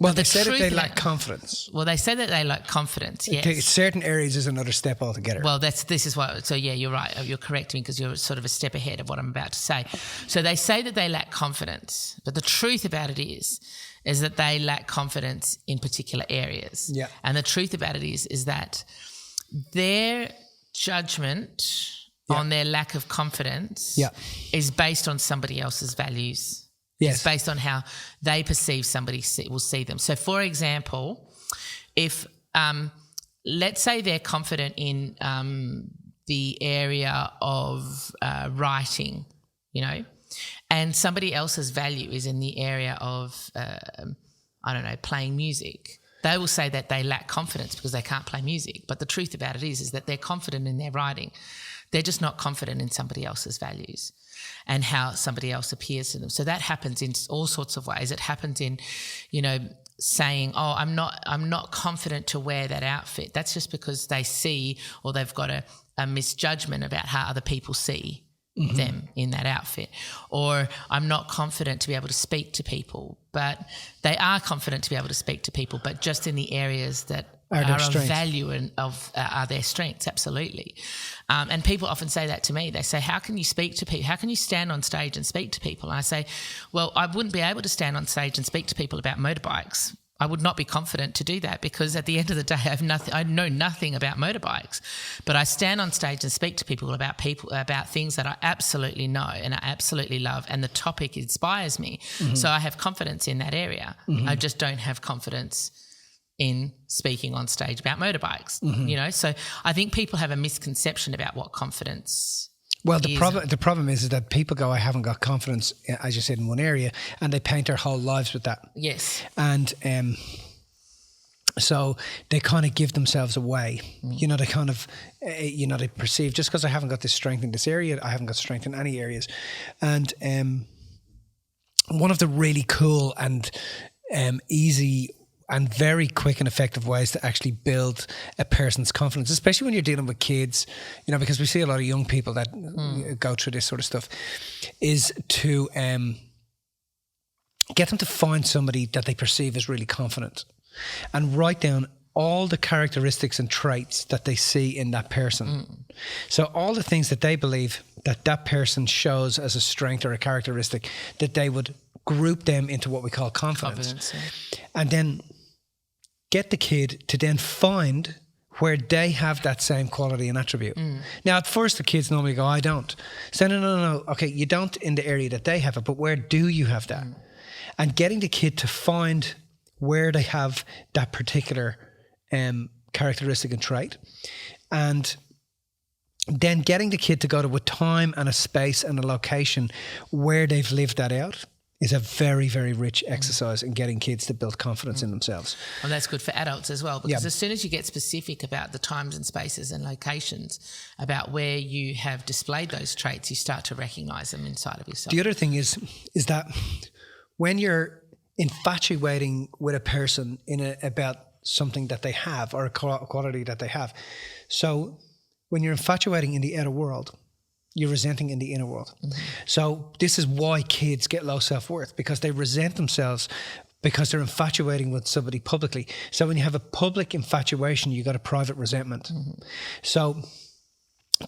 Well, But they the said that truth they about- lack confidence. Well, they say that they lack confidence. Yes. Okay, certain areas is another step altogether. Well, this is what. So yeah, you're right. You're correcting because you're sort of a step ahead of what I'm about to say. So they say that they lack confidence, but the truth about it is that they lack confidence in particular areas. Yeah. And the truth about it is that their judgment on their lack of confidence is based on somebody else's values. Yes. It's based on how they perceive somebody will see them. So, for example, if let's say they're confident in the area of writing, you know, and somebody else's value is in the area of, playing music. They will say that they lack confidence because they can't play music. But the truth about it is that they're confident in their writing. They're just not confident in somebody else's values and how somebody else appears to them. So that happens in all sorts of ways. It happens in, you know, saying, "Oh, I'm not confident to wear that outfit." That's just because they see or they've got a misjudgment about how other people see them in that outfit. Or I'm not confident to be able to speak to people, but they are confident to be able to speak to people, but just in the areas that are of value and are their strengths, absolutely. And people often say that to me. They say, how can you speak to people? How can you stand on stage and speak to people? And I say, well, I wouldn't be able to stand on stage and speak to people about motorbikes. I would not be confident to do that because at the end of the day, I know nothing about motorbikes, but I stand on stage and speak to people about things that I absolutely know and I absolutely love, and the topic inspires me. So I have confidence in that area. I just don't have confidence in speaking on stage about motorbikes, you know? So I think people have a misconception about what confidence Well, the problem is that people go, I haven't got confidence, as you said, in one area, and they paint their whole lives with that. Yes. And so they kind of give themselves away. You know, they kind of, they perceive, just because I haven't got this strength in this area, I haven't got strength in any areas. And one of the really cool and easy and very quick and effective ways to actually build a person's confidence, especially when you're dealing with kids, you know, because we see a lot of young people that go through this sort of stuff, is to get them to find somebody that they perceive as really confident and write down all the characteristics and traits that they see in that person. So all the things that they believe that person shows as a strength or a characteristic, that they would group them into what we call confidence. And then get the kid to then find where they have that same quality and attribute. Now, at first, the kids normally go, I don't. So, no. Okay, you don't in the area that they have it, but where do you have that? And getting the kid to find where they have that particular characteristic and trait. And then getting the kid to go to a time and a space and a location where they've lived that out is a very, very rich exercise in getting kids to build confidence in themselves. And that's good for adults as well, because as soon as you get specific about the times and spaces and locations, about where you have displayed those traits, you start to recognise them inside of yourself. The other thing is that when you're infatuating with a person about something that they have or a quality that they have, so when you're infatuating in the outer world, you're resenting in the inner world. So this is why kids get low self-worth, because they resent themselves because they're infatuating with somebody publicly. So when you have a public infatuation, you got a private resentment. So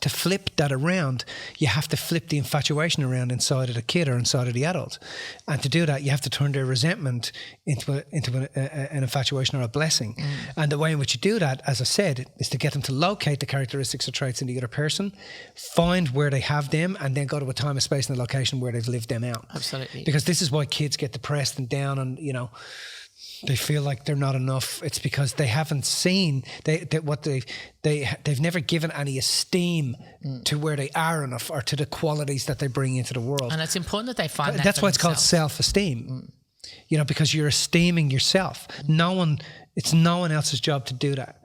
to flip that around, you have to flip the infatuation around inside of the kid or inside of the adult. And to do that, you have to turn their resentment into an infatuation or a blessing. And the way in which you do that, as I said, is to get them to locate the characteristics or traits in the other person, find where they have them, and then go to a time, a space, and a location where they've lived them out. Absolutely. Because this is why kids get depressed and down and, you know, they feel like they're not enough. It's because they haven't seen they've never given any esteem to where they are enough or to the qualities that they bring into the world. And it's important that they find that. That's why it's called self-esteem. You know, because you're esteeming yourself. It's no one else's job to do that.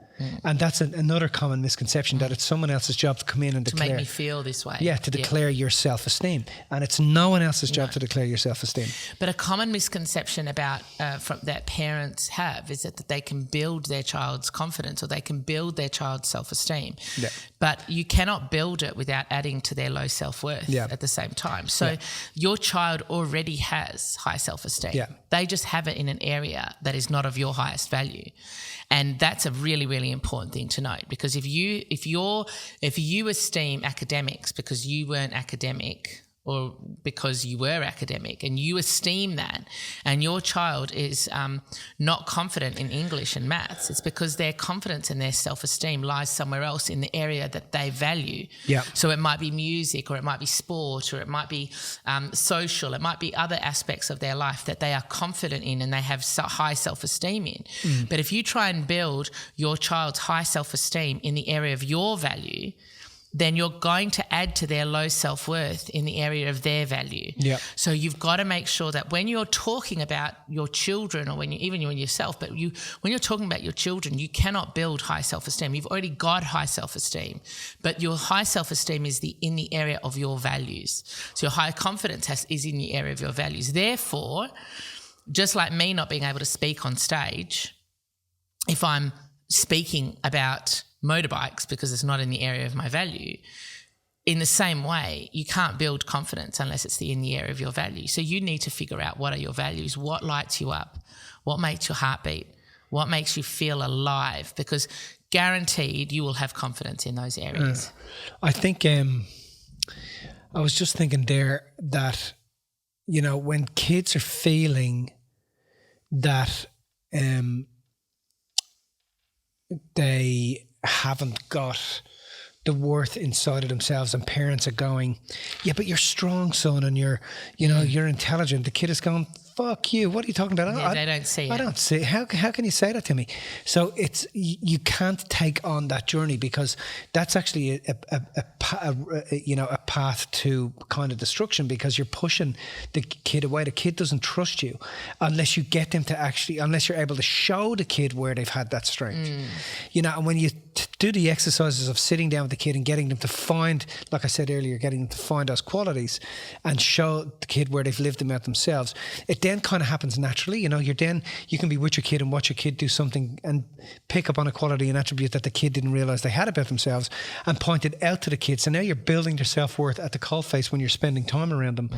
And that's another common misconception, that it's someone else's job to come in and declare. To make me feel this way. Yeah, to declare your self-esteem. And it's no one else's job to declare your self-esteem. But a common misconception about that parents have is that they can build their child's confidence, or they can build their child's self-esteem. Yeah. But you cannot build it without adding to their low self-worth at the same time. So your child already has high self-esteem. Yeah. They just have it in an area that is not of your highest value. And that's a really, really important thing to note, because if you esteem academics because you weren't academic, or because you were academic, and you esteem that, and your child is not confident in English and maths, it's because their confidence and their self-esteem lies somewhere else in the area that they value. Yeah. So it might be music, or it might be sport, or it might be social, it might be other aspects of their life that they are confident in and they have high self-esteem in. But if you try and build your child's high self-esteem in the area of your value, then you're going to add to their low self-worth in the area of their value. Yeah. So you've got to make sure that when you're talking about your children, or even yourself, but when you're talking about your children, you cannot build high self-esteem. You've already got high self-esteem, but your high self-esteem is in the area of your values. So your high confidence is in the area of your values. Therefore, just like me not being able to speak on stage, if I'm speaking about motorbikes because it's not in the area of my value, in the same way, you can't build confidence unless it's in the area of your value. So you need to figure out, what are your values? What lights you up? What makes your heart beat? What makes you feel alive? Because guaranteed you will have confidence in those areas. I think I was just thinking there that, when kids are feeling that they haven't got the worth inside of themselves, and parents are going, yeah, but you're strong, son, and you're intelligent. The kid is going, fuck you, what are you talking about? They don't see it. I don't see it. How can you say that to me? So you can't take on that journey, because that's actually a path to kind of destruction, because you're pushing the kid away. The kid doesn't trust you unless you get them to unless you're able to show the kid where they've had that strength. And when you do the exercises of sitting down with the kid and getting them to find, like I said earlier, getting them to find those qualities and show the kid where they've lived them out themselves, it then kind of happens naturally. You can be with your kid and watch your kid do something and pick up on a quality and attribute that the kid didn't realize they had about themselves, and point it out to the kid. So now you're building their self-worth at the coalface when you're spending time around them.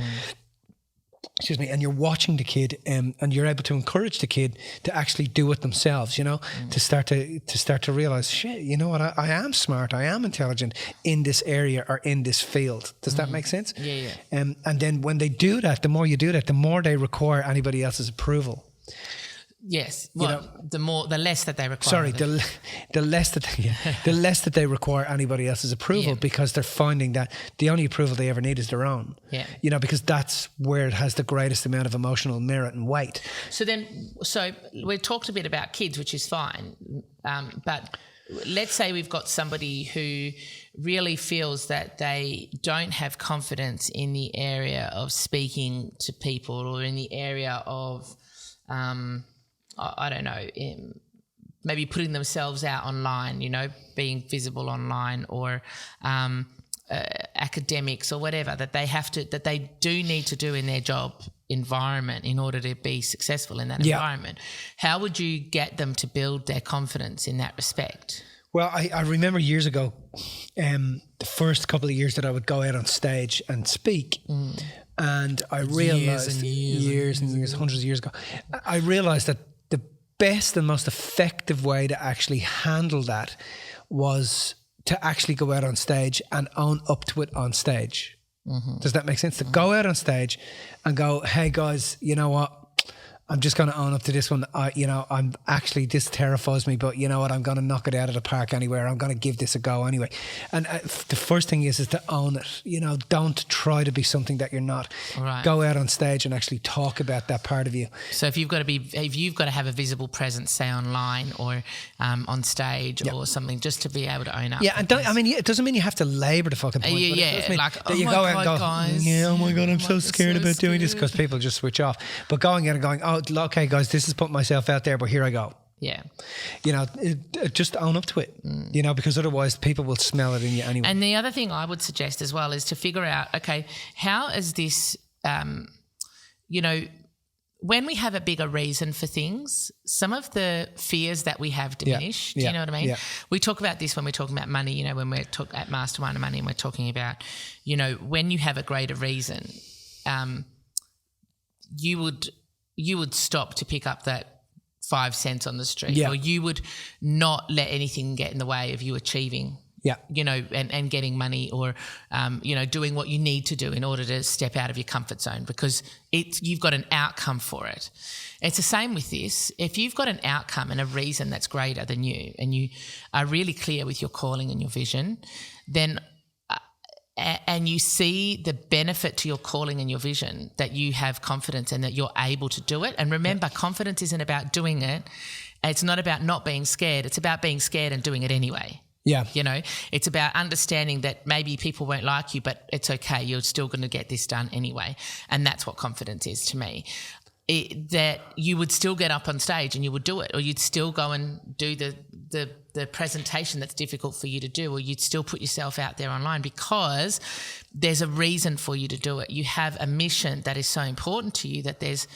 Excuse me, and you're watching the kid, and you're able to encourage the kid to actually do it themselves, to start to realize, shit, you know what, I am smart, I am intelligent in this area or in this field. Does that make sense? Yeah. And then when they do that, the more you do that, the more they require anybody else's approval. Yes. Well, the less that they require. Sorry, the less that they require anybody else's approval, because they're finding that the only approval they ever need is their own. Yeah. Because that's where it has the greatest amount of emotional merit and weight. So we talked a bit about kids, which is fine, but let's say we've got somebody who really feels that they don't have confidence in the area of speaking to people, or in the area of I don't know, maybe putting themselves out online, being visible online, or academics or whatever that they do need to do in their job environment in order to be successful in that environment. How would you get them to build their confidence in that respect? Well, I remember years ago, the first couple of years that I would go out on stage and speak, and I realized years and years, hundreds of years ago, I realized that the best and most effective way to actually handle that was to actually go out on stage and own up to it on stage. Does that make sense? To go out on stage and go, hey guys, you know what? I'm just going to own up to this one. I'm actually, this terrifies me, but you know what? I'm going to knock it out of the park anyway. I'm going to give this a go anyway. And the first thing is to own it. Don't try to be something that you're not. Right. Go out on stage and actually talk about that part of you. So if you've got to have a visible presence, say online or on stage or something, just to be able to own up. Yeah, and it doesn't mean you have to labour the fucking point. You go out and go, guys, oh my God, I'm so scared about doing this, because people just switch off. But going out and going, oh, okay, guys, this is putting myself out there, but here I go. Yeah. You know, just own up to it, you know, because otherwise people will smell it in you anyway. And the other thing I would suggest as well is to figure out, okay, how is this, you know, when we have a bigger reason for things, some of the fears that we have diminish. Do you know what I mean? Yeah. We talk about this when we're talking about money, you know, when we're at Mastermind of Money and we're talking about, you know, when you have a greater reason, you would stop to pick up that 5 cents on the street, or you would not let anything get in the way of you achieving, you know, and getting money, or, you know, doing what you need to do in order to step out of your comfort zone, because you've got an outcome for it. It's the same with this. If you've got an outcome and a reason that's greater than you, and you are really clear with your calling and your vision, then and you see the benefit to your calling and your vision, that you have confidence and that you're able to do it. And remember, confidence isn't about doing it. It's not about not being scared. It's about being scared and doing it anyway. Yeah. You know, it's about understanding that maybe people won't like you, but it's okay. You're still going to get this done anyway. And that's what confidence is to me. That you would still get up on stage and you would do it, or you'd still go and do the presentation that's difficult for you to do, or you'd still put yourself out there online, because there's a reason for you to do it. You have a mission that is so important to you that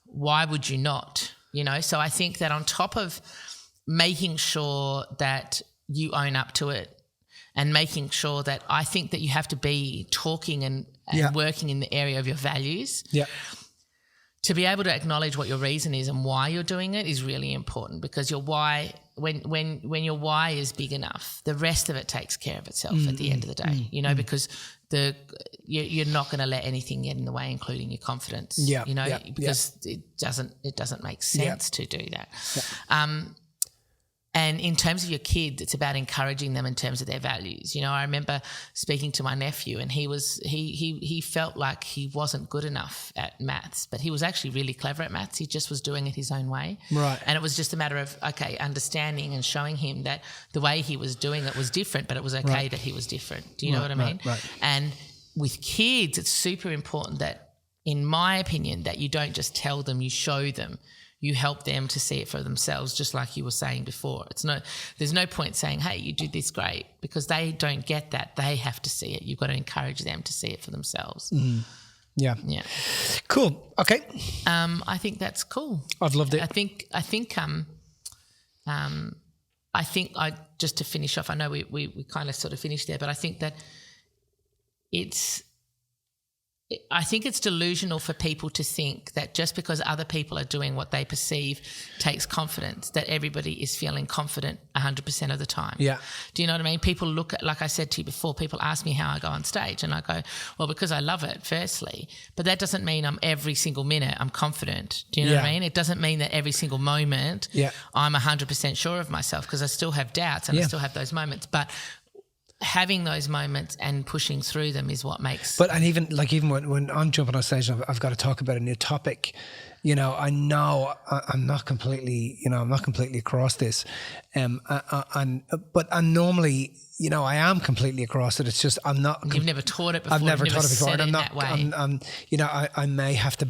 why would you not? You know, so I think that on top of making sure that you own up to it, and making sure that, I think that you have to be talking and working in the area of your values. Yeah. To be able to acknowledge what your reason is and why you're doing it is really important, because your why, when your why is big enough, the rest of it takes care of itself at the end of the day, you know, because you're not going to let anything get in the way, including your confidence, you know, because it doesn't make sense to do that. Yeah. And in terms of your kids, it's about encouraging them in terms of their values. You know, I remember speaking to my nephew, and he felt like he wasn't good enough at maths, but he was actually really clever at maths. He just was doing it his own way. Right. And it was just a matter of, understanding and showing him that the way he was doing it was different, but it was okay that he was different. Do you know what I mean? Right. And with kids, it's super important that, in my opinion, that you don't just tell them, you show them. You help them to see it for themselves, just like you were saying before. There's no point saying, hey, you did this great, because they don't get that. They have to see it. You've got to encourage them to see it for themselves. Yeah. Yeah. Cool. Okay. I think that's cool. I've loved it. I think just to finish off, I know we kind of sort of finished there, but I think that it's delusional for people to think that just because other people are doing what they perceive takes confidence, that everybody is feeling confident 100% of the time. Yeah. Do you know what I mean? People look at, like I said to you before, people ask me how I go on stage, and I go, well, because I love it, firstly, but that doesn't mean every single minute I'm confident. Do you know what I mean? It doesn't mean that every single moment I'm 100% sure of myself, because I still have doubts and I still have those moments. But having those moments and pushing through them is what makes. But and even when I'm jumping on stage, I've got to talk about a new topic. You know, I know I'm not completely across this, but I'm normally, you know, I am completely across it. It's just I'm not. You've never taught it before. I've never taught it before. And I'm not. I'm you know, I may have to,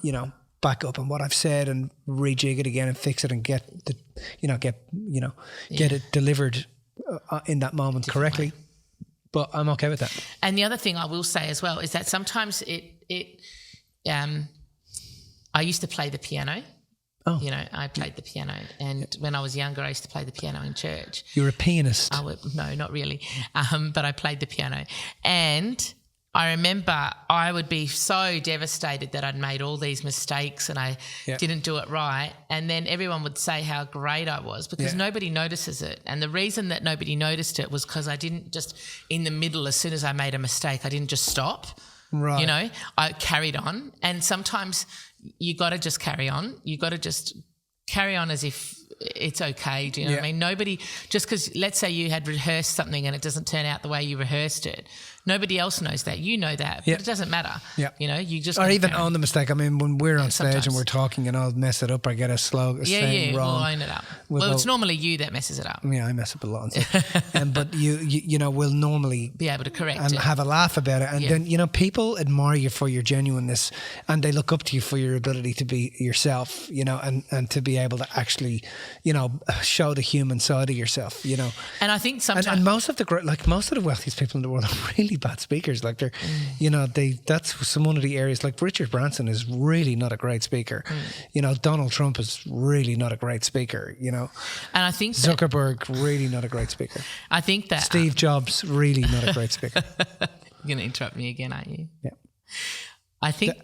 you know, back up on what I've said and rejig it again and fix it and get it delivered in that moment correctly, but I'm okay with that. And the other thing I will say as well is that sometimes I used to play the piano. Oh. You know, I played the piano, and when I was younger, I used to play the piano in church. You're a pianist? No, not really, but I played the piano, and I remember I would be so devastated that I'd made all these mistakes and I didn't do it right. And then everyone would say how great I was, because nobody notices it. And the reason that nobody noticed it was because I didn't just, in the middle, as soon as I made a mistake, I didn't just stop. Right. You know, I carried on. And sometimes you got to just carry on. You got to just carry on as if it's okay. Do you know what I mean? Nobody, just because, let's say you had rehearsed something and it doesn't turn out the way you rehearsed it, Nobody else knows that. You know that, Yeah. but it doesn't matter. Yeah. You know, you just Or go even down. own the mistake. I mean, when we're on stage sometimes. and we're talking and I'll mess it up or get a saying wrong. We'll own it up. We'll Well, go- it's normally you that messes it up. Yeah, I mess up a lot. But you know, we'll normally Be able to correct and it. have a laugh about it. And Yeah. then, you know, people admire you for your genuineness and they look up to you for your ability to be yourself, you know, and to be able to actually, you know, show the human side of yourself, you know. And I think sometimes And most of the wealthiest people in the world are really bad speakers. Like they're, you know, that's one of the areas. Like Richard Branson is really not a great speaker. You know, Donald Trump is really not a great speaker. You know, and I think that, Zuckerberg really not a great speaker. I think that Steve Jobs really not a great speaker. you're going to interrupt me again, aren't you? Yeah. I think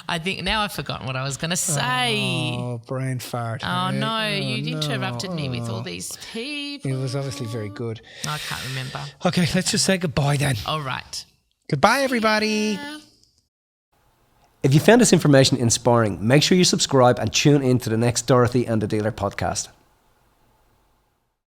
I think now I've forgotten what I was going to say. Oh, brain fart. Oh honey. no, Oh, you interrupted me with all Oh. these people. It was obviously very good. I can't remember. Okay, let's just say goodbye then. All right. Goodbye, everybody. If you found this information inspiring, make sure you subscribe and tune in to the next Dorothy and the Dealer podcast.